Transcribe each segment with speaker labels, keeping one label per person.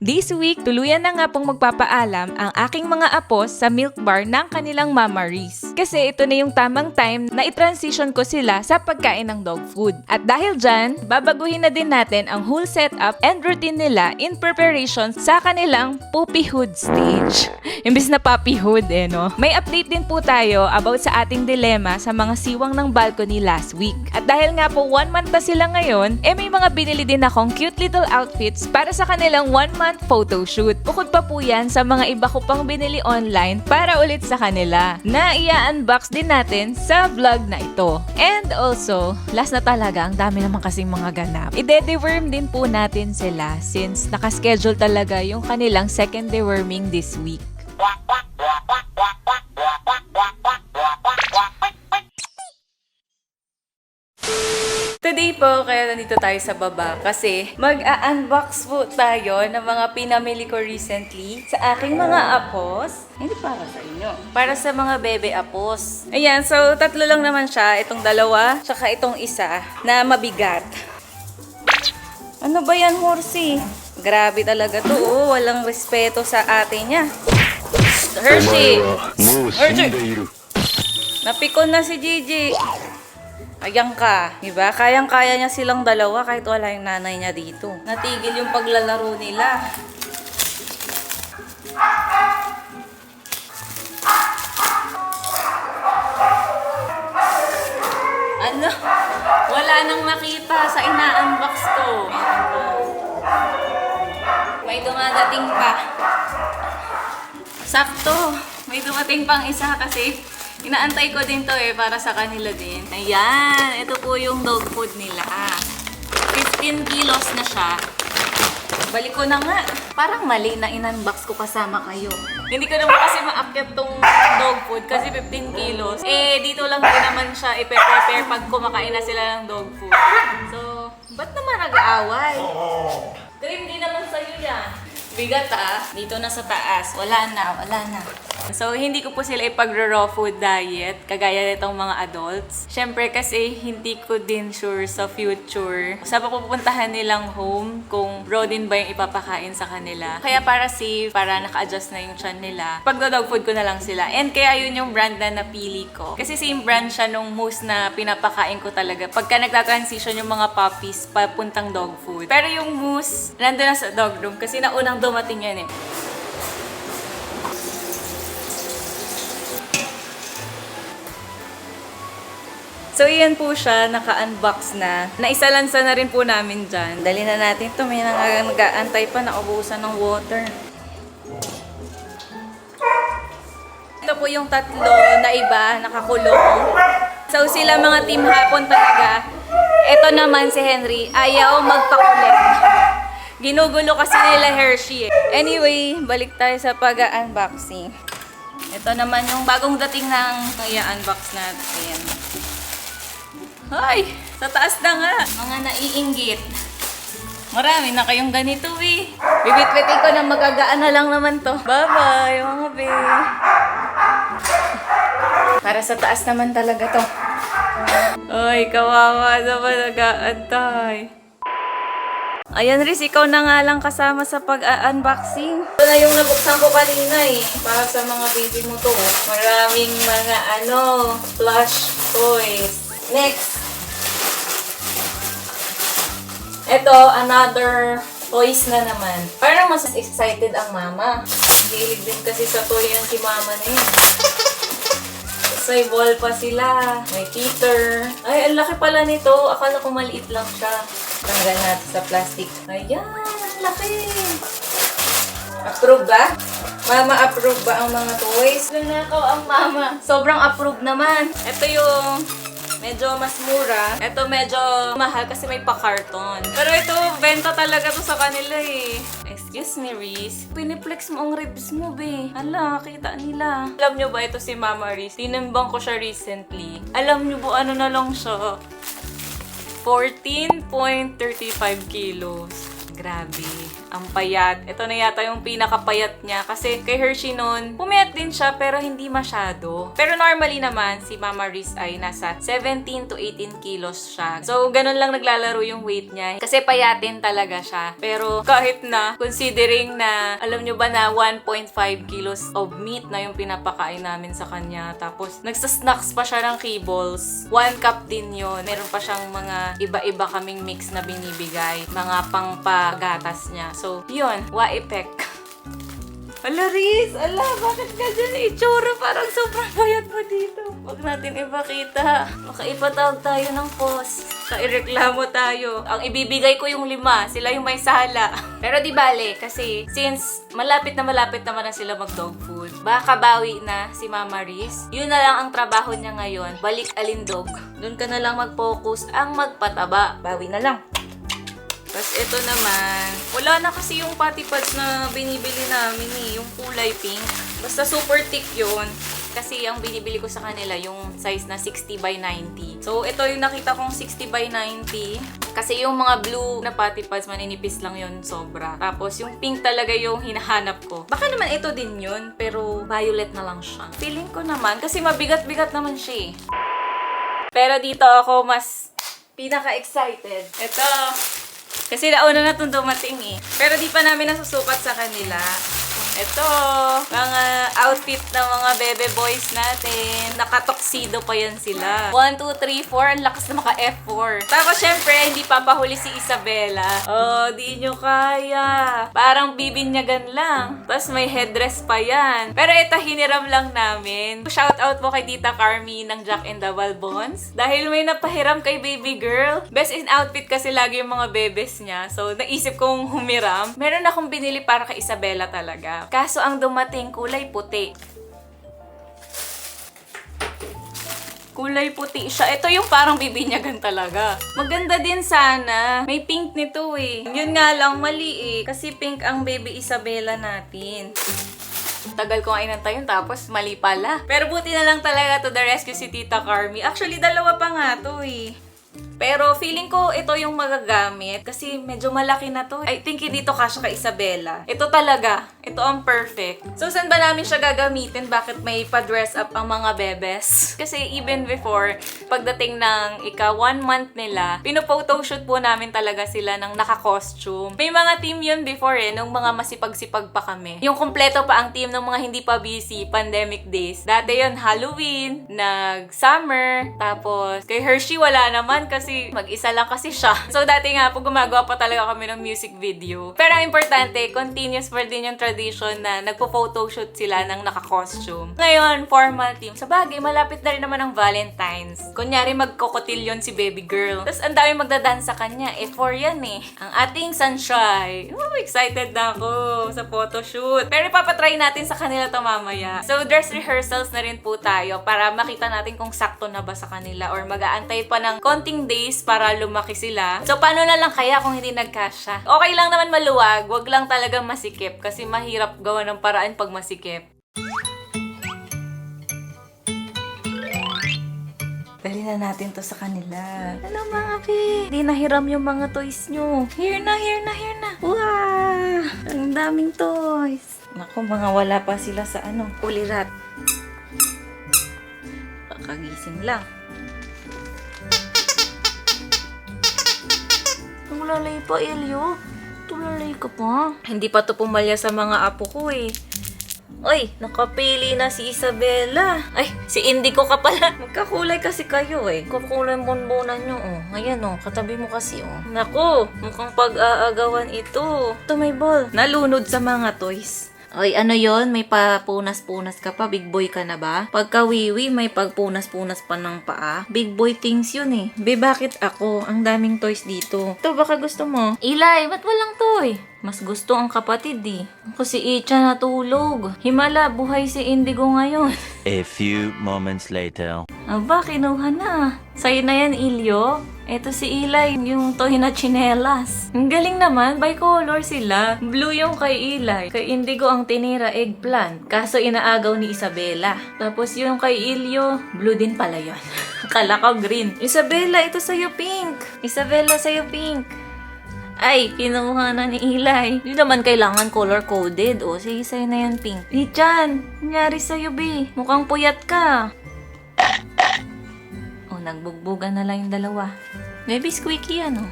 Speaker 1: This week, tuluyan na nga pong magpapaalam ang aking mga apo sa milk bar ng kanilang Mama Reese. Kasi ito na yung tamang time na i-transition ko sila sa pagkain ng dog food. At dahil dyan, babaguhin na din natin ang whole setup and routine nila in preparation sa kanilang puppyhood stage. Imbis na puppyhood no? May update din po tayo about sa ating dilema sa mga siwang ng balcony last week. At dahil nga po 1 month na sila ngayon, may mga binili din akong cute little outfits para sa kanilang 1 month photoshoot. Bukod pa po yan sa mga iba ko pang binili online para ulit sa kanila na i-unbox din natin sa vlog na ito. And also, last na talaga, ang dami naman kasing mga ganap. I-deworm din po natin sila since nakaschedule talaga yung kanilang second deworming this week. Today po, kaya nandito tayo sa baba kasi mag-a-unbox po tayo ng mga pinamili ko recently sa aking mga apos. Hindi para sa inyo. Para sa mga bebe apos. Ayan, so tatlo lang naman siya. Itong dalawa, tsaka itong isa na mabigat. Ano ba yan, horsey? Grabe talaga to, oh. Walang respeto sa ate niya. Hershey! Hershey! Napikon na si Gigi. Ayan ka, diba? Kayang-kaya niya silang dalawa kahit wala yung nanay niya dito. Natigil yung paglalaro nila. Ano? Wala nang nakita sa ina-unbox ko. May dumadating pa. Sakto. May dumating pang isa kasi inaantay ko din to para sa kanila din. Ayan, ito po yung dog food nila. 15 kilos na siya. Balik ko na nga. Parang mali na in-unbox ko kasama kayo. Hindi ko naman kasi ma-upket tong dog food kasi 15 kilos. Dito lang din naman siya i-prepare pag kumakain na sila ng dog food. So, ba't naman nag-aaway? Dream din naman sa'yo yan. Bigat dito na sa taas. Wala na. So, hindi ko po sila ipag-raw food diet, kagaya nitong mga adults. Siyempre kasi hindi ko din sure sa future sa papupuntahan nilang home kung raw din ba yung ipapakain sa kanila. Kaya para safe, para naka-adjust na yung tiyan nila, pag-dog food ko na lang sila. And kaya yun yung brand na napili ko. Kasi same brand siya nung moose na pinapakain ko talaga pagka nagta-transition yung mga puppies papuntang dog food. Pero yung moose, nandun na sa dog room kasi naunang dumating yan So, yan po siya, naka-unbox na. Naisalansa na rin po namin dyan. Dali na natin ito. May nag-aantay pa, nakaubusan ng water. Ito po yung tatlo na iba, nakakulong. So, sila mga team hapon talaga. Ito naman si Henry, ayaw magpakulit. Ginugulo kasi nila Hershey. Anyway, balik tayo sa pag-unboxing. Ito naman yung bagong dating ng i-unbox natin. Ay! Sa taas na nga! Mga naiinggit. Marami na kayong ganito Bibit-bitin ko na magagaan na lang naman to. Bye-bye mga babe! Para sa taas naman talaga to. Ay, kawawa naman nag-aantay. Ayan Riz, ikaw na nga lang kasama sa pag-unboxing. Ito na yung nabuksan ko kanina para sa mga baby mo to. Maraming mga plush toys. Next. Ito, another toys na naman. Parang mas excited ang mama. Hilig din kasi sa toy yan si mama na yun. May ball pa sila. May Peter. Ay, ang laki pala nito. Akala ko maliit lang siya. Tanggal natin sa plastic. Ayan, ang laki. Approve ba? Mama, approve ba ang mga toys? Nanakaw ang mama. Sobrang approve naman. Ito yung medyo mas mura. Ito medyo mahal kasi may pa-carton. Pero ito, benta talaga to sa kanila Excuse me, Reese. Piniplex mo ang ribs mo, Hala, kita nila. Alam nyo ba ito si Mama Reese? Tinimbang ko siya recently. Alam nyo ba ano na lang siya? 14.35 kilos. Grabe. Ang payat. Ito na yata yung pinakapayat niya. Kasi kay Hershey nun, pumayat din siya pero hindi masyado. Pero normally naman, si Mama Riz ay nasa 17 to 18 kilos siya. So, ganun lang naglalaro yung weight niya. Kasi payatin talaga siya. Pero kahit na, considering na, alam nyo ba na 1.5 kilos of meat na yung pinapakain namin sa kanya. Tapos, nagsasnacks pa siya ng kibbles. 1 cup din yun. Meron pa siyang mga iba-iba kaming mix na binibigay. Mga pangpagatas niya. So, yun. Wa-epek. Ala, Riz! Ala, bakit ka dyan itsura? Parang sobrang payat mo dito. Huwag natin ipakita. Baka ipatawag tayo ng post. Kaireklamo tayo. Ang ibibigay ko yung 5. Sila yung may sala. Pero di bale, kasi since malapit naman na sila mag-dog food, baka bawi na si Mama Riz. Yun na lang ang trabaho niya ngayon. Balik alindog. Doon ka na lang mag-focus ang magpataba. Bawi na lang. Tapos ito naman, wala na kasi yung patty pads na binibili namin yung kulay pink. Basta super thick yun. Kasi ang binibili ko sa kanila yung size na 60 by 90. So ito yung nakita kong 60 by 90. Kasi yung mga blue na patty pads, maninipis lang yun sobra. Tapos yung pink talaga yung hinahanap ko. Baka naman ito din yun, pero violet na lang siya. Feeling ko naman, kasi mabigat-bigat naman siya. Pero dito ako mas pinaka-excited. Ito. Kasi nauna na itong dumating Pero di pa namin nasusukat sa kanila. Ito, mga outfit ng mga bebe boys natin. Nakatoksido pa yan sila. 1, 2, 3, 4. Ang lakas na maka-F4. Tapos syempre, hindi papahuli si Isabela. Oh, di nyo kaya. Parang bibinyagan lang. Tapos may headdress pa yan. Pero ito, hiniram lang namin. Shoutout po kay Tita Carmi ng Jack and the Balbons. Dahil may napahiram kay baby girl. Best in outfit kasi lagi yung mga bebes niya. So, naisip kong humiram. Meron akong binili para kay Isabela talaga. Kaso ang dumating, kulay puti. Kulay puti siya. Ito yung parang bibinyagan talaga. Maganda din sana. May pink nito Yun nga lang, mali Kasi pink ang baby Isabela natin. Tagal ko nga inantay yun, tapos mali pala. Pero buti na lang talaga to the rescue si Tita Carmi. Actually, dalawa pa nga to Pero feeling ko ito yung magagamit kasi medyo malaki na to. I think hindi to kasya kay Isabela. Ito talaga. Ito ang perfect. So, saan ba namin siya gagamitin? Bakit may pa-dress up ang mga bebes? Kasi even before, pagdating ng 1 month nila, pino-photoshoot po namin talaga sila ng naka-costume. May mga team yun before nung mga masipag-sipag pa kami. Yung kompleto pa ang team ng mga hindi pa busy, pandemic days. Dati yun, Halloween, nag-summer, tapos kay Hershey wala naman kasi mag-isa lang kasi siya. So, dati nga po gumagawa pa talaga kami ng music video. Pero ang importante, continuous pa din yung tradition na nagpo-photoshoot sila ng naka-costume. Ngayon, formal team. Sa bagay, malapit na rin naman ang Valentine's. Kunyari, magkokotilyon si baby girl. Tapos, ang dami magdadance sa kanya. For yan Ang ating sunshine. Oh, excited na ako sa photoshoot. Pero ipapatry natin sa kanila to mamaya. So, dress rehearsals na rin po tayo para makita natin kung sakto na ba sa kanila or mag-aantay pa ng konting days para lumaki sila. So, paano na lang kaya kung hindi nagkasya? Okay lang naman maluwag, wag lang talagang masikip kasi mahirap gawa ng paraan pag masikip. Dali na natin to sa kanila. Hello mga ki! Di nahiram yung mga toys nyo. Here na, here na, here na. Wow! Ang daming toys. Naku, mga wala pa sila sa ulirat. Kakagising lang. Tulalay pa, Elio. Tulalay ka pa. Hindi pa to pumalya sa mga apo ko Ay, nakapili na si Isabela. Ay, si Indigo ka pala. Magkakulay kasi kayo Kakulay bonbonan nyo Ayan katabi mo kasi Naku, mukhang pag-aagawan ito. Ito may ball. Nalunod sa mga toys. Oy, ano yon? May papunas-punas ka pa? Big boy ka na ba? Pagka wiwi, may pagpunas-punas pa ng paa? Big boy things yun Be, bakit ako? Ang daming toys dito. Ito, baka gusto mo? Ilay, ba't walang toy? Mas gusto ang kapatid Ako si Icha natulog. Himala, buhay si Indigo ngayon.
Speaker 2: A few moments later.
Speaker 1: Aba, kinuha na. Sa'yo na yan, Ilyo. Eto si Ilay, yung toy na chinelas. Ang galing naman, by color sila. Blue yung kay Ilay. Kay Indigo ang tinira eggplant. Kaso inaagaw ni Isabela. Tapos yung kay Ilyo, blue din pala yun. Akala ko green. Isabela, ito sa'yo pink. Isabela, sa'yo pink. Ay, kinuha na ni Eli. Hindi naman kailangan color-coded. O, sige, sa'yo na yan, pink. Ichan, nangyari sa'yo, B. Mukhang puyat ka. O, nagbugbugan na lang yung dalawa. Maybe squeaky yan, o.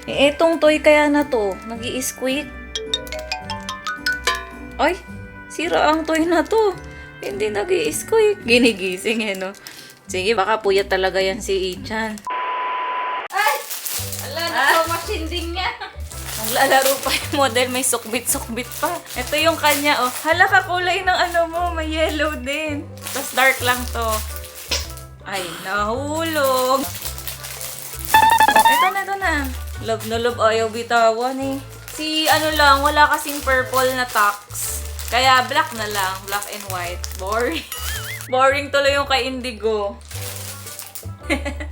Speaker 1: Etong toy kaya na to, nag-i-squeak. Ay, sira ang toy na to. Hindi nag-i-squeak. Ginigising, eh, no? Sige, baka puyat talaga yan si Ichan.
Speaker 3: Machine din niya.
Speaker 1: Naglalaro pa yung model, may sukbit-sukbit pa. Ito yung kanya, oh. Hala ka kulay ng ano mo, may yellow din. Tapos dark lang to. Ay, nahulog. Oh, ito na. Love na love, ayaw bitawan eh. Si ano lang, wala kasing purple na tux. Kaya black na lang, black and white. Boring. Boring tuloy yung kay Indigo.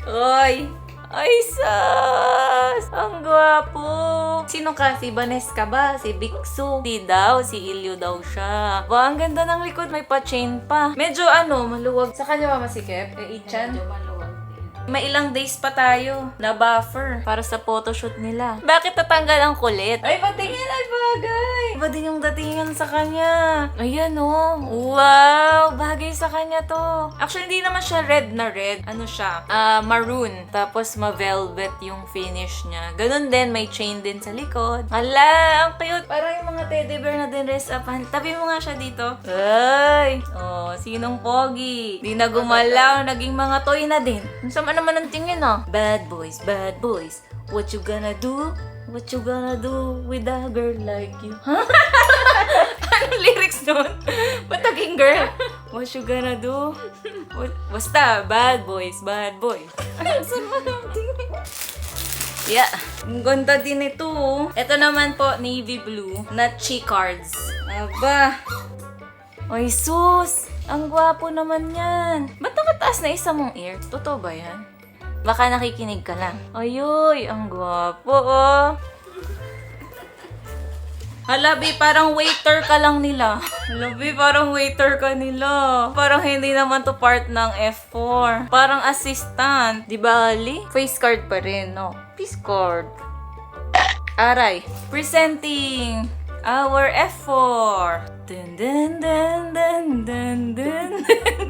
Speaker 1: Oy! Ay, sus! Ang gwapo! Sino ka? Si Vanessa ba? Si Biksu? Si daw? Si Ilyo daw siya. Wow, ang ganda ng likod. May pa-chain pa. Medyo maluwag. Sa kanya ba masikip? Ichan?
Speaker 3: Medyo maluwag din.
Speaker 1: May ilang days pa tayo na buffer para sa photoshoot nila. Bakit tatanggal ang kulit? Ay, patingin! Ay, bagay! Iba din yung datingan sa kanya. Ayan, oh. Wow! Bagay sa kanya to. Actually, hindi naman siya red na red. Ano siya? Maroon. Tapos, ma-velvet yung finish niya. Ganun din, may chain din sa likod. Hala! Ang cute! Parang yung mga teddy bear na din dress upan. Tabi mo nga siya dito. Ay! Oh, sinong pogi? Di na gumalaw. Naging mga toy na din. Ang sama naman ang tingin, oh. Bad boys, bad boys. What you gonna do? What you gonna do with a girl like you? Huh? Anong lyrics nun? Ba't naging girl? What you gonna do? Basta, bad boys, bad boys. Ang sama ng tingin. Yeah. Ang ganda din ito, oh. Ito naman po, navy blue na cards. Aba. Ay, sus! Ang gwapo naman yan. Ba't nakataas na isa mong ear? Totoo ba yan? Baka nakikinig ka lang. Ayoy, ang gwapo, oh. Halabi, parang waiter ka lang nila. Halabi, parang waiter ka nila. Parang hindi naman to part ng F4. Parang assistant. Di ba, Ali? Face card pa rin, no? Face card. Aray. Presenting our F4. Dun dun dun dun dun dun dun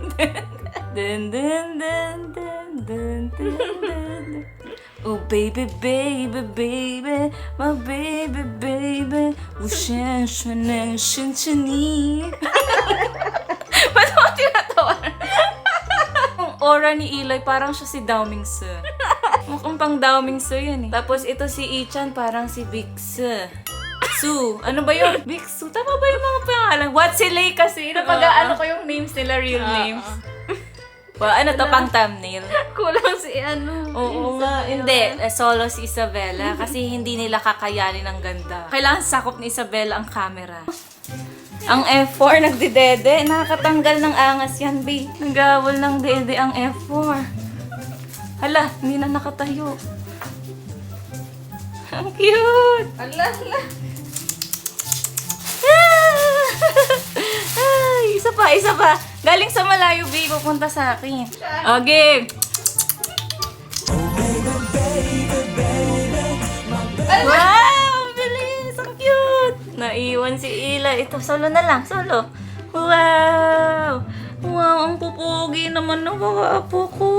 Speaker 1: dun dun dun dun dun. Oh baby, baby, baby, my baby, baby, 无限全能生着你. Ba't mo tinatawa? Ang aura ni Eli, parang siya si Dao Mingse. Mukhang pang Dao Mingse yan eh. Tapos ito si Ichan, parang si Bikse. Su. Ano ba yun? Biksu. Tama ba yung mga pangalan? Watsilay kasi. Napag-ano ko yung names nila, real names. Well, ano to, pang thumbnail?
Speaker 3: Kulang si ano.
Speaker 1: Oo nga. Hindi. Solo si Isabella kasi hindi nila kakayanin ang ganda. Kailangan sakop ni Isabella ang camera. Ang F4 nagdidede. Nakakatanggal ng angas yan, B. Nagawal ng dede ang F4. Hala, hindi na nakatayo. Ang cute!
Speaker 3: Ala.
Speaker 1: Ay, isa pa. Galing sa malayo, babe. Pupunta sa akin. Okay. Wow! Bilis! Ang cute! Naiwan si Ila. Ito, solo na lang. Solo. Wow! Wow, ang pupugi naman ng mga apo ko.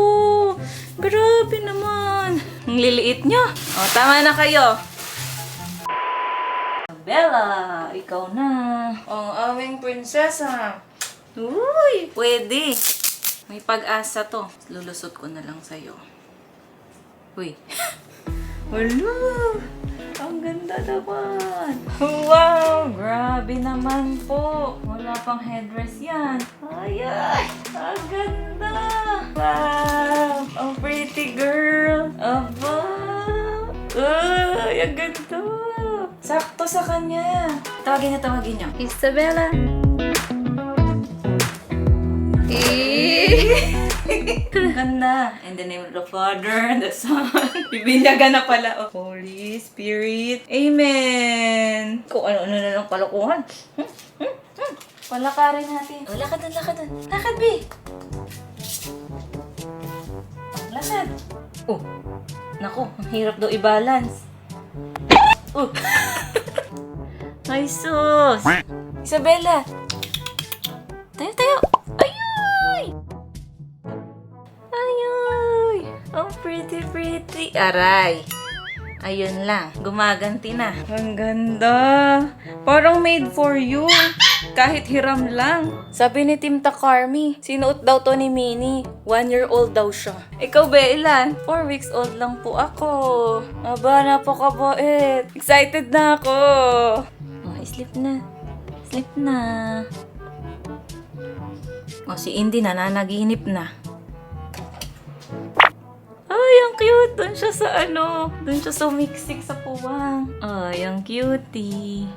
Speaker 1: Grabe naman. Ang liliit nyo. O, tama na kayo. Bella, ikaw na. Ang aming prinsesa. Uy, pwede. May pag-asa to. Lulusot ko na lang sa'yo. Uy. Wala. Ang ganda naman. Wow, grabe naman po. Wala pang headdress yan. Ay, ang ganda. Wow, ang pretty girl. Aba. Ay, ang ganda. Sakto sa kanya. Tawagin niyo.
Speaker 3: Isabella.
Speaker 1: Ganda. In the name of the Father, the Son. Bibinyagan na pala. Oh. Holy Spirit. Amen. Kung ano-ano na lang kalokohan. Palakarin natin. Oh, lakad dun. Lakad, B. Lakad. Oh. Naku, ang hirap daw i-balance. Ay, sus! Isabella! Tayo, tayo! Ayuy! Ayuy! Oh, pretty, pretty. Aray! Ayun lang. Gumaganti na. Ang ganda. Parang made for you. Kahit hiram lang. Sabi ni Tim Takarmi, sinuot daw to ni Minnie. 1-year-old daw siya. Ikaw ba ilan? 4 weeks old lang po ako. Aba, napakabait. Excited na ako. Oh, sleep na. Sleep na. Oh, si Indy nananaginip na. Ay, ang cute. Doon siya sa doon siya sumiksik sa puwang. Ay, ang cutie.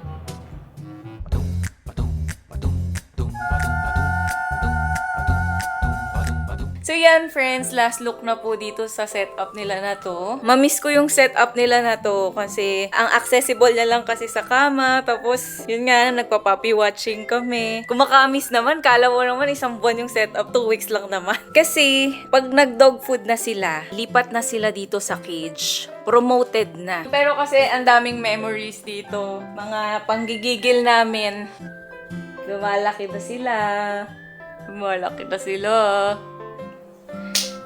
Speaker 1: So yan friends, last look na po dito sa setup nila na to. Mamiss ko yung setup nila na to kasi ang accessible niya lang kasi sa kama. Tapos yun nga, nagpa-puppy watching kami. Kung makamiss naman, kala mo naman isang buwan yung setup, 2 weeks lang naman. Kasi pag nag-dog food na sila, lipat na sila dito sa cage. Promoted na. Pero kasi ang daming memories dito. Mga panggigigil namin. Lumalaki na sila. Lumalaki na sila.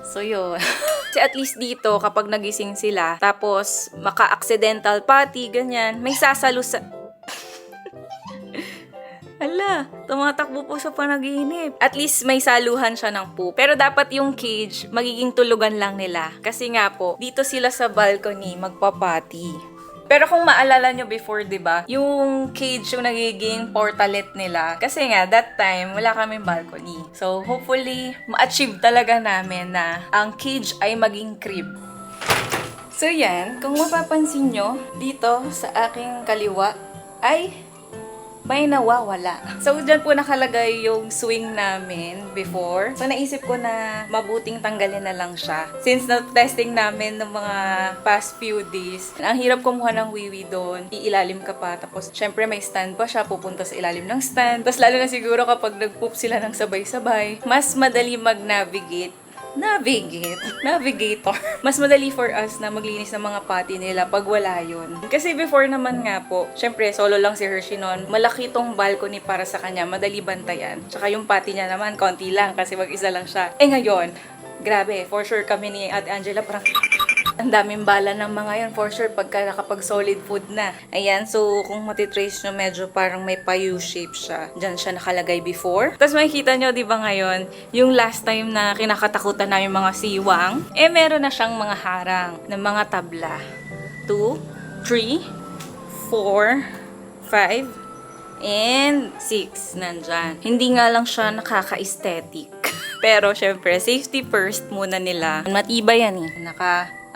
Speaker 1: So, yun. Kasi at least dito, kapag nagising sila, tapos maka-accidental potty, ganyan, may sasalo sa... Ala, tumatakbo po sa panaginip. At least may saluhan siya ng poop. Pero dapat yung cage, magiging tulugan lang nila. Kasi nga po, dito sila sa balcony magpapati. Pero kung maalala nyo before, di ba, yung cage yung nagiging portalet nila. Kasi nga, that time, wala kaming balcony. So, hopefully, ma-achieve talaga namin na ang cage ay maging crib. So, yan. Kung mapapansin nyo, dito sa aking kaliwa, ay may nawawala. So, dyan po nakalagay yung swing namin before. So, naisip ko na mabuting tanggalin na lang siya. Since na-testing namin ng mga past few days, ang hirap kumuha ng wiwi doon. Iilalim ka pa. Tapos, syempre may stand pa siya. Pupunta sa ilalim ng stand. Tapos, lalo na siguro kapag nag-poop sila ng sabay-sabay, mas madali mag-navigate. Navigator. Mas madali for us na maglinis ng mga potty nila pag wala yun. Kasi before naman nga po, syempre solo lang si Hershey noon. Malaki tong balcony para sa kanya, madali bantayan. Tsaka yung potty niya naman, konti lang kasi mag-isa lang siya. Eh ngayon, grabe, for sure kami ni Ate Angela parang ang daming bala ng mga yun, for sure, pagka nakapag solid food na. Ayan, so kung matitrace nyo, medyo parang may payu shape siya. Diyan siya nakalagay before. Tapos makikita nyo, di ba ngayon, yung last time na kinakatakutan namin mga siwang, eh meron na siyang mga harang ng mga tabla. 2, 3, 4, 5, and 6 nandyan. Hindi nga lang siya nakaka-aesthetic. Pero syempre, safety first muna nila. Matibay yan eh.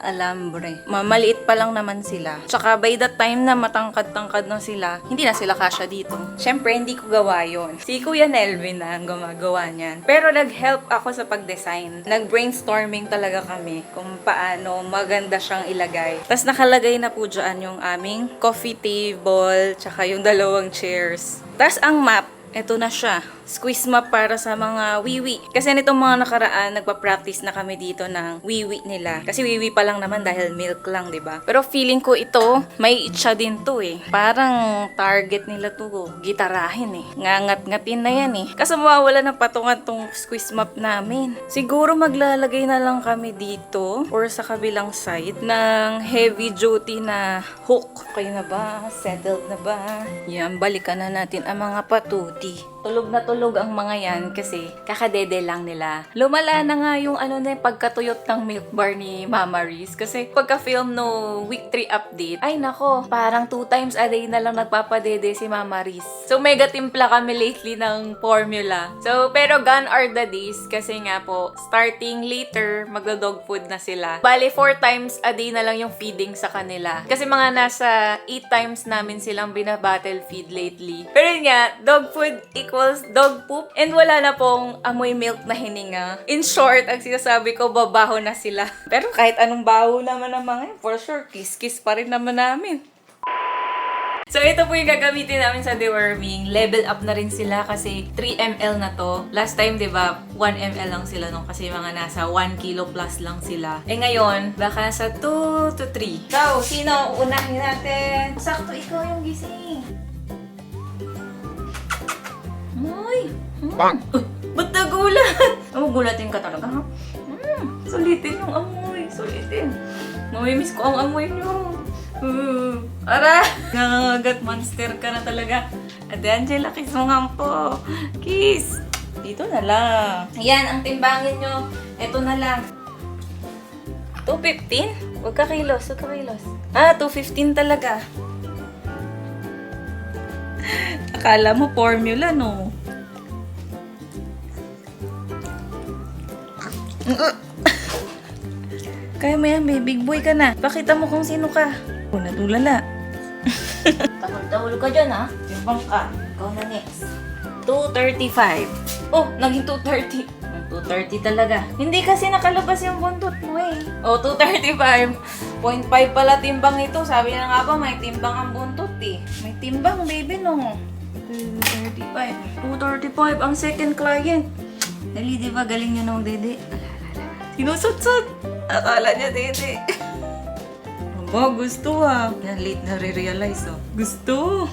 Speaker 1: Alambre. Maliit pa lang naman sila. Tsaka by the time na matangkad-tangkad na sila, hindi na sila kasya dito. Siyempre, hindi ko gawa yon. Si Kuya Nelvin na ang gumagawa niyan. Pero nag-help ako sa pag-design. Nag-brainstorming talaga kami kung paano maganda siyang ilagay. Tapos nakalagay na po dyan yung aming coffee table, tsaka yung 2 chairs. Tapos ang map, eto na siya. Squeeze map para sa mga wiwi. Kasi nitong mga nakaraan, nagpa-practice na kami dito ng wiwi nila. Kasi wiwi pa lang naman dahil milk lang, 'di ba? Pero feeling ko ito, may itcha din to eh. Parang target nila to, gitarahin eh. Ngangat-ngatin na yan eh. Kasi mawawala ng patungan tong squeeze map namin. Siguro maglalagay na lang kami dito or sa kabilang side ng heavy duty na hook. Kayo na ba? Settled na ba? Yan, balikan na natin ang mga patuti. Tulog na tulog ang mga yan kasi kakadede lang nila. Lumala na nga yung pagkatuyot ng milk bar ni Mama Riz. Kasi pagka-film no week 3 update, ay nako, parang 2 times a day na lang nagpapadede si Mama Riz. So mega timpla kami lately ng formula. So pero gone are the days kasi nga po, starting later, magdo-dog food na sila. Bale, 4 times a day na lang yung feeding sa kanila. Kasi mga nasa 8 times namin silang binabattle feed lately. Pero yun nga, dog food equals dog poop and wala na pong amoy milk na hininga. In short, ang sinasabi ko, babaho na sila. Pero kahit anong baho naman ng mga yun, for sure, kiss-kiss pa rin naman namin. So, ito po yung gagamitin namin sa deworming. Level up na rin sila kasi 3 ml na to. Last time, di ba, 1 ml lang sila nung kasi mga nasa 1 kilo plus lang sila. Eh ngayon, baka sa 2 to 3. So, sino unahin natin? Sakto, ikaw yung gising. Uy! Uy! Ba't nagulat? Oh, gulatin ka talaga, ha? Sulitin yung amoy. Sulitin. Namimiss ko ang amoy nyo. Ara! Nangangagat monster ka na talaga. Ate Angela, kiss mo nga po. Kiss! Dito na lang. Ayan, ang timbangin nyo. Ito na lang. 215? Huwag ka kilos, huwag ka kilos. Ah, 215 talaga. Akala mo formula, no? Kaya mo yan, babe. Big boy ka na. Pakita mo kung sino ka. O, natulala. Tahol-tahol ka dyan, ha? Timbang ka. Ikaw na next. 235. Oh, naging 230. 230 talaga. Hindi kasi nakalabas yung buntot mo, eh. Oh, 235. 0.5 pala timbang ito. Sabi na nga ba, may timbang ang buntot, eh. May timbang, baby, no? 235. 235 ang second client. Dali, di ba? Galing nyo nung dede. Sinusot-sot. Akala niya, dede. Aba, gusto ah. Yan, late na re-realize, oh. Gusto.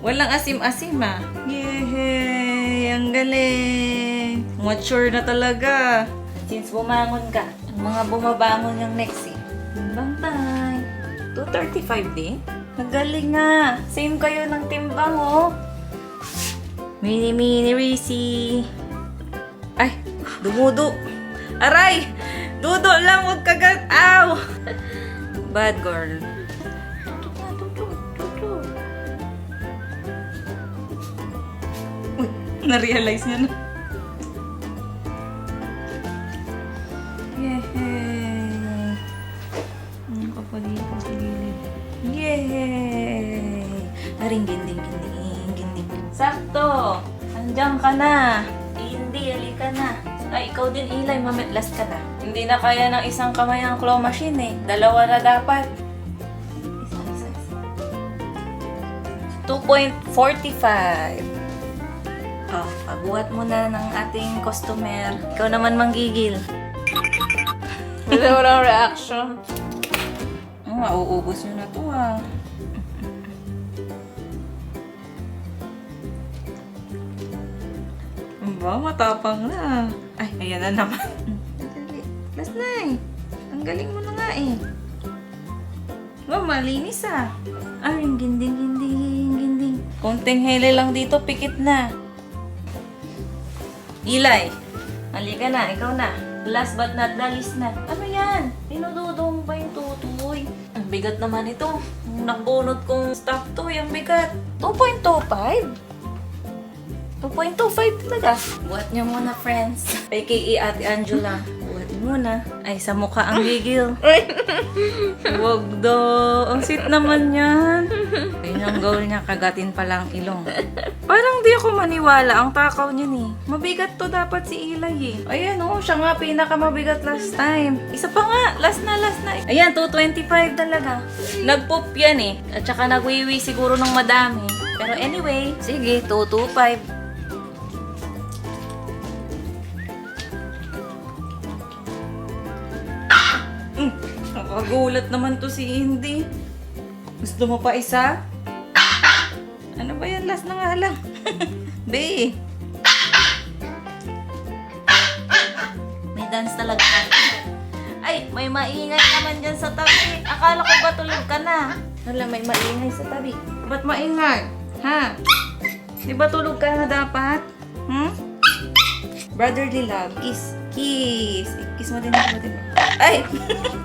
Speaker 1: Walang asim-asim, ah. Yehey! Ang galing! Mature na talaga. Since bumangon ka, ang mga bumabangon yung next, eh. Bantay. 235 din. Nagaling nga. Same kayo ng timbang, oh. Mini-mini Risi. Ay, dumudo. Aray! Dudo lang, huwag kagat. Ow! Bad girl. Uy, na-realize niya na. Yehey! Ano ka pa dito sa gilid? Yehey! Aring ginding. Sakto! Andiyan ka na. Hindi, halika na. Ay, ikaw din, Eli. Mametlas ka na. Hindi na kaya ng isang kamay ang claw machine, eh. Dalawa na dapat. Isa. 2.45. Oh, pabuhat mo na ng ating customer. Ikaw naman manggigil.
Speaker 3: Walang reaction.
Speaker 1: Mauubos nyo na to, ah. Ba, matapang na. Ay, ayan na naman. Dali. Last na eh. Ang galing mo na nga eh. Wow, malinis ah. Ay, ginding. Konting hele lang dito, pikit na. Eli, halika na, ikaw na. Last but not the least na. Ano yan? Dinududong pa yung tutoy. Ang bigat naman ito. Nakbunot kong stuff to, yung bigat. 2.25? 2.25 talaga. Buhat niyo muna, friends. AKA Ate Angela. Buhat niyo muna. Ay, sa mukha ang gigil. Huwag daw. Ang sweet naman yan. Ayun ang goal niya, kagatin pa lang ilong. Parang di ako maniwala. Ang takaw niya ni. Mabigat to dapat si Eli eh. Ayan oh, siya nga pinakamabigat last time. Isa pa nga, last na. Ayan, 225 talaga. Nagpoop yan eh. At saka nagwiwi siguro ng madami. Pero anyway, sige, 225. Nakagulat naman to si Indy. Gusto mo pa isa? Ano ba yan? Last na nga lang. Be. May dance talaga. Ay, may maingay naman dyan sa tabi. Akala ko ba tulog ka na? Hala, may maingay sa tabi. Ba't maingay? Ha? Di ba tulog ka na dapat? Brotherly love. Kiss. Kiss mo din ako. Ay!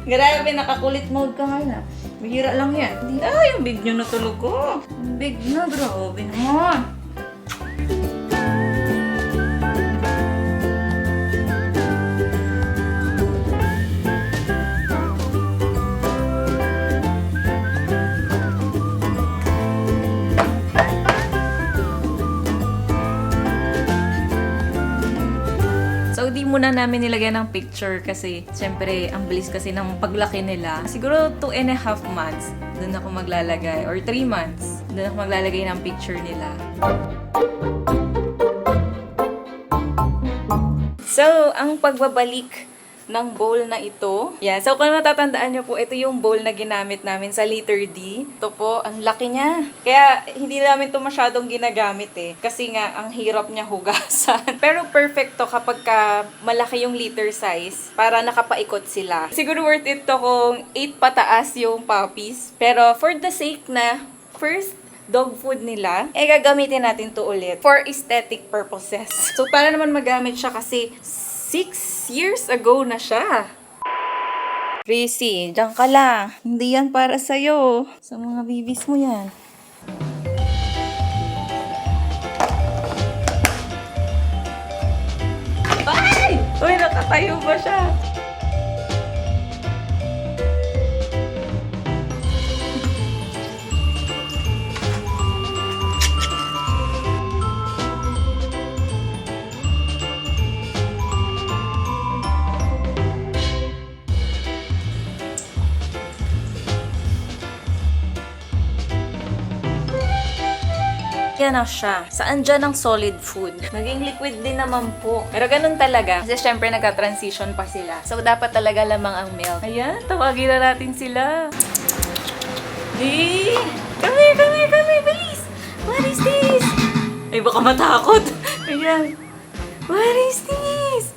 Speaker 1: Grabe, nakakulit mode ka nga na. Bihira lang yan. Ay, yung big nyo natulog ko. Ang big na, grabe naman. So, di muna namin nilagyan ng picture kasi syempre ang bilis kasi ng paglaki nila. Siguro 2.5 months doon ako maglalagay or 3 months doon ako maglalagay ng picture nila. So, ang pagbabalik ng bowl na ito. Yan. So, kung matatandaan nyo po, ito yung bowl na ginamit namin sa letter D. Ito po, ang laki niya. Kaya, hindi namin ito masyadong ginagamit eh. Kasi nga, ang hirap niya hugasan. Pero perfect to kapag malaki yung liter size para nakapaikot sila. Siguro worth it to kung 8 pataas yung puppies. Pero, for the sake na, first, dog food nila, gagamitin natin to ulit for aesthetic purposes. So, para naman magamit siya kasi 6 years ago na siya. Rizzy, diyan ka lang. Hindi yan para sa'yo. Sa mga babies mo yan. Ay! Uy, nakatayo ba siya? Yan na siya. Saan dyan ang solid food? Naging liquid din naman po. Pero ganun talaga. Kasi syempre nagka-transition pa sila. So dapat talaga lamang ang milk. Ayan, tawagin na natin sila. Di! Come here, please! What is this? Ay, baka matakot. Ayan. What is this?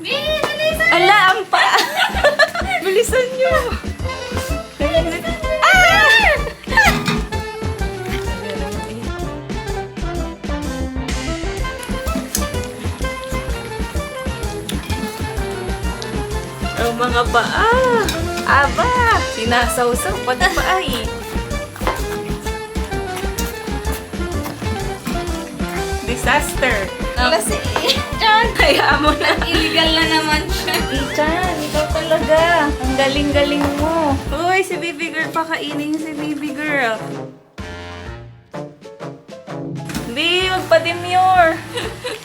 Speaker 1: Bilisan! Ala, ang pa! Bilisan nyo! Ang mga paa. Aba, sinasawsaw pati paa eh. Disaster.
Speaker 3: Kasi, Chan,
Speaker 1: Hayaan mo na.
Speaker 3: illegal na naman siya.
Speaker 1: Chan, ikaw talaga. Ang galing-galing mo. Uy, si baby girl, pakainin si baby girl. Di, magpa-demure.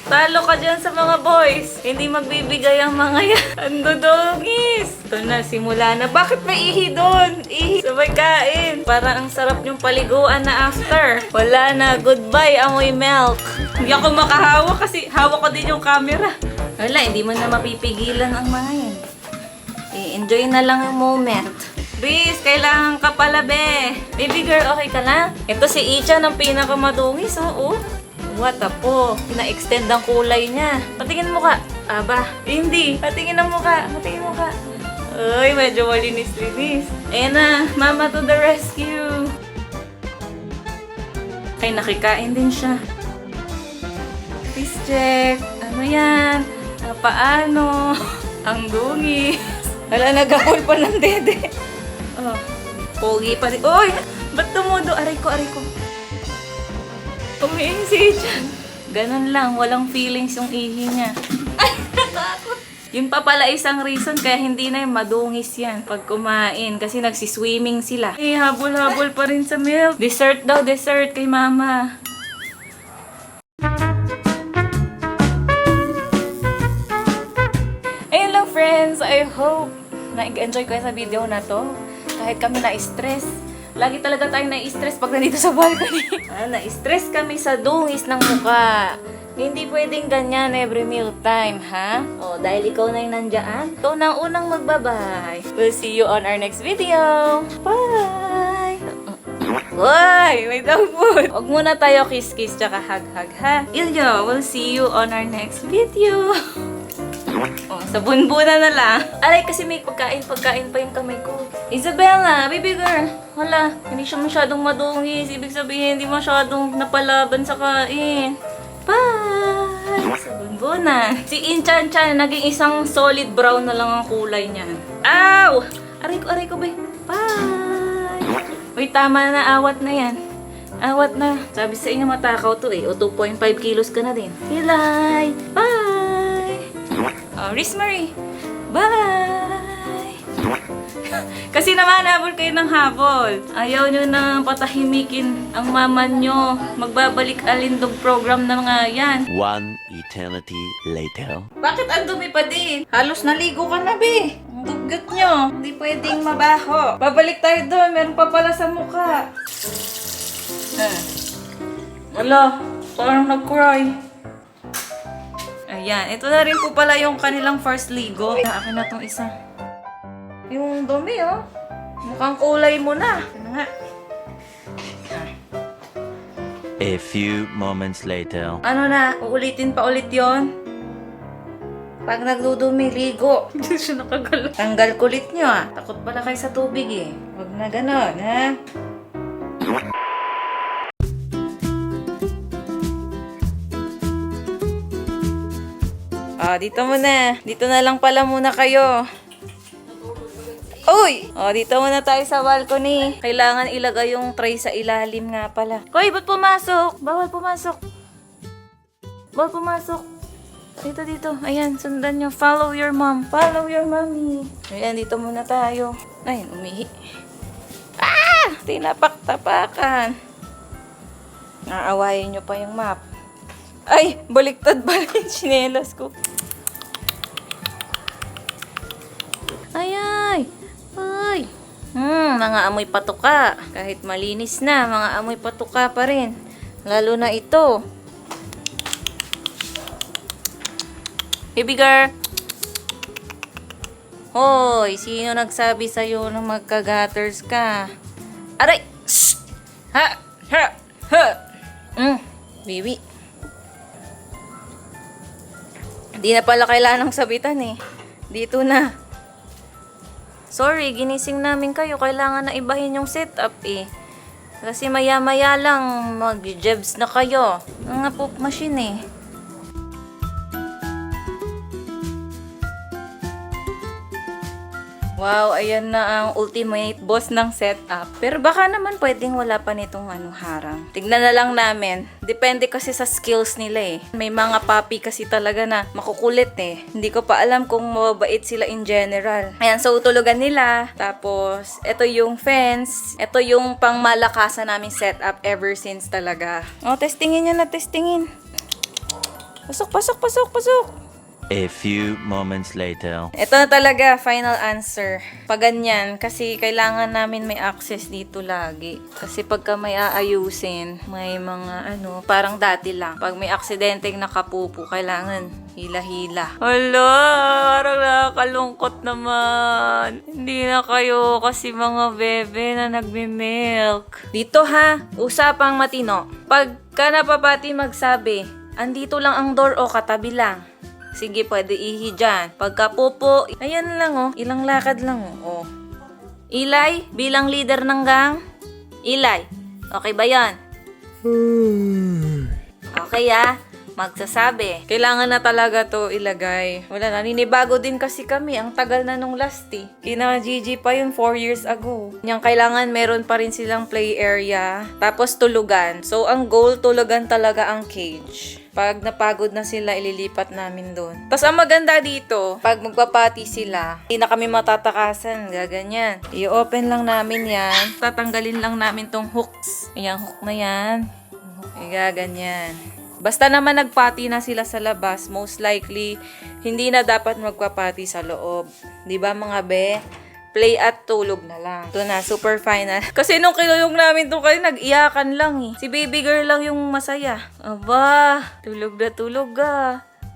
Speaker 1: Talo ka dyan sa mga boys. Hindi magbibigay ang mga yan. Andodogis. Ito na, simula na. Bakit may ihi doon? Ihi. Sabay kain. Parang ang sarap yung paliguan na after. Wala na. Goodbye, amoy milk. Hindi ako makahawa kasi hawak ko din yung camera. Wala, hindi mo na mapipigilan ang mga yan. I-enjoy na lang ang moment. Riz, kailangan ka pala, be. Baby girl, okay ka lang? Ito si Ichan ang pinakamadungis, oo. What a po. Pina-extend ang kulay niya. Patingin mo ka. Aba, hindi. Patingin ang mukha. Patingin mo ka. Uy, medyo malinis-linis. Ayan na, mama to the rescue. Ay, nakikain din siya. Please check. Ano yan? Paano? Ang dungis. Wala, nagahol pa ng dede. Oh, pogi pa rin. Uy! Ba't tumudo? Aray ko. Umiin si Ichan. Ganun lang, walang feelings yung ihi niya. Ay, natakot. Yun pa pala isang reason kaya hindi na yung madungis yan pag kumain. Kasi nagsiswimming sila. Eh, habol-habol pa rin sa milk. Dessert daw, dessert kay mama. Ayun lang friends, I hope na-enjoy ko sa video na to. Kahit kami na-stress. Lagi talaga tayong na-stress pag nandito sa balcony. Na-stress kami sa dungis ng mukha. Hindi pwedeng ganyan every meal time, ha? O, dahil ikaw na yung nandyan, ikaw na ang unang magbabay. We'll see you on our next video. Bye! Uy! May dog food! Huwag muna tayo kiss-kiss tsaka hug-hug, ha? Ilyo, we'll see you on our next video. Oh, sa bunbuna na lang. Aray, kasi may pagkain pa yung kamay ko. Isabella, baby girl. Hala, hindi siya masyadong madungis. Ibig sabihin, hindi masyadong napalaban sa kain. Bye! Sa bunbuna. Si Inchan-chan, naging isang solid brown na lang ang kulay niya. Ow! Aray ko, be. Bye! Uy, tama na, awat na yan. Awat na. Sabi sa inyo matakaw to eh. O 2.5 kilos ka na din. Hilay! Bye! Oh, Riz Marie. Bye! Kasi naman, habol kayo ng habol. Ayaw nyo na patahimikin ang mama nyo. Magbabalik alindog program na mga yan.
Speaker 2: One eternity later.
Speaker 1: Bakit ang dumi pa din? Halos naligo ka na, be. Ang dugyot nyo. Hindi pwedeng mabaho. Babalik tayo doon. Meron pa pala sa mukha. Wala. Parang nag-cry. Ayan. Ito na rin po pala yung kanilang first ligo. Akin na tong isa. Yung dumi, oh. Mukhang kulay mo na. Ano nga?
Speaker 2: A few moments later.
Speaker 1: Ano na? Uulitin pa ulit yon. Pag nagdudumi, ligo. Hindi siya nakagalaw. Tanggal kulit nyo, ah. Takot pala kayo sa tubig, eh. Huwag na ganon, ha? Dito muna. Dito na lang pala muna kayo. Uy! Dito muna tayo sa balcony. Kailangan ilagay yung tray sa ilalim nga pala. Koy, ba't pumasok? Bawal pumasok. Bawal pumasok. Dito. Ayan, sundan nyo. Follow your mom. Follow your mommy. Ayan, dito muna tayo. Ay, umihi. Tinapak-tapakan. Naawayin nyo pa yung map. Ay, baliktad pala yung tsinelas ko. Ay! Mga amoy patuka. Kahit malinis na, mga amoy patuka pa rin. Lalo na ito. Baby girl! Hoy, sino nagsabi sa'yo na magka-gutters ka? Aray! Shh! Ha! Baby. Di na pala kailangang sabitan eh. Dito na. Sorry, ginising namin kayo. Kailangan na ibahin yung setup eh. Kasi maya-maya lang mag-jebs na kayo. Mga poop machine eh. Wow, ayan na ang ultimate boss ng setup. Pero baka naman pwedeng wala pa nitong harang. Tignan na lang namin. Depende kasi sa skills nila eh. May mga papi kasi talaga na makukulit eh. Hindi ko pa alam kung mababait sila in general. Ayan, so tulugan nila. Tapos, ito yung fence. Ito yung pangmalakasan naming setup ever since talaga. Testingin nyo na, testingin. Pasok.
Speaker 2: A few moments later.
Speaker 1: Ito na talaga, final answer. Pag ganyan, kasi kailangan namin may access dito lagi. Kasi pagka may aayusin, may mga parang dati lang. Pag may aksidenteng nakapupo, kailangan hila-hila. Hala, parang nakakalungkot naman. Hindi na kayo kasi mga bebe na nagme-milk. Dito ha, usapang matino. Pagka napapati magsabi, andito lang ang door o katabi lang. Sige, pwede ihi dyan. Pagka pupo, ayan lang ilang lakad lang Eli, bilang leader ng gang. Eli, okay ba yan? Okay magsasabi. Kailangan na talaga to ilagay. Wala na, ninibago din kasi kami. Ang tagal na nung last eh. Kina Gigi pa yun 4 years ago. Yung kailangan meron pa rin silang play area. Tapos tulugan. So, ang goal, tulugan talaga ang cage. Pag napagod na sila, ililipat namin doon. Tapos ang maganda dito, pag magpapati sila, hindi na kami matatakasan. Gaganyan. I-open lang namin yan. Tatanggalin lang namin tong hooks. Ayan, hook na yan. Gaganyan. Basta naman nagpati na sila sa labas, most likely, hindi na dapat magpapati sa loob. 'Di ba mga be? Play at tulog na lang. Ito na, super final. Kasi nung kinulong namin ito kayo, nag-iyakan lang eh. Si baby girl lang yung masaya. Aba, tulog na tulog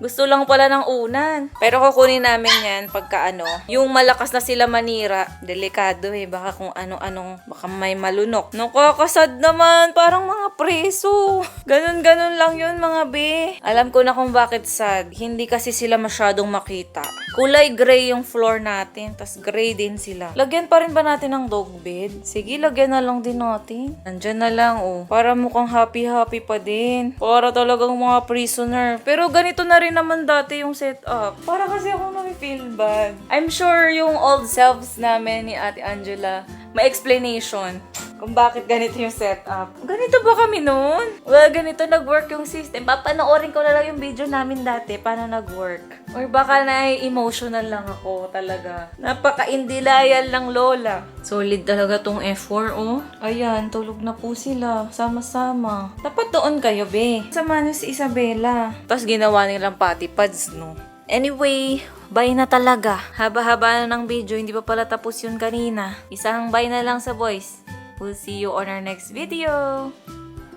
Speaker 1: Gusto lang pala ng unan. Pero kukunin namin yan pagka yung malakas na sila manira, delikado eh. Baka kung baka may malunok. Nakakasad naman, parang mga preso. Ganon lang yun mga be. Alam ko na kung bakit sad. Hindi kasi sila masyadong makita. Kulay gray yung floor natin, tas gray din sila. Lagyan pa rin ba natin ng dog bed? Sige, lagyan na lang din natin. Nandyan na lang Para mukhang happy pa din. Para talagang mga prisoner. Pero ganito na rin naman dati yung setup. Para kasi ako na-feel bad. I'm sure yung old selves namin ni Ate Angela, may explanation kung bakit ganito yung setup. Ganito ba kami noon? Well, ganito nag-work yung system. Papanoorin ko na lang yung video namin dati, paano nag-work. Or baka na-emotional lang ako talaga. Napaka-indilayal ng lola. Solid talaga tong F4, oh. Ayan, tulog na po sila. Sama-sama. Dapat doon kayo, be. Sama niyo si Isabela. Tapos ginawa nilang patty pads, no? Anyway, bye na talaga. Haba-haba na ng video, hindi pa pala tapos yun kanina. Isang bye na lang sa boys. We'll see you on our next video.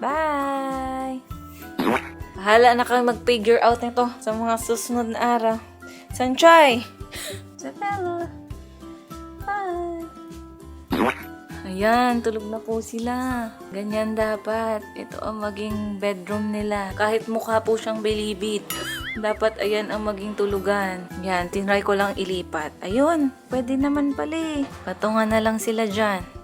Speaker 1: Bye! Bahala na kang mag-figure out nito sa mga susunod na araw. Sanchay! Isabella! Bye! Ayan, tulog na po sila. Ganyan dapat. Ito ang maging bedroom nila. Kahit mukha po siyang bilibid. Dapat ayan ang maging tulugan. Yan, tinry ko lang ilipat. Ayun, pwede naman pala eh. Patungan na lang sila dyan.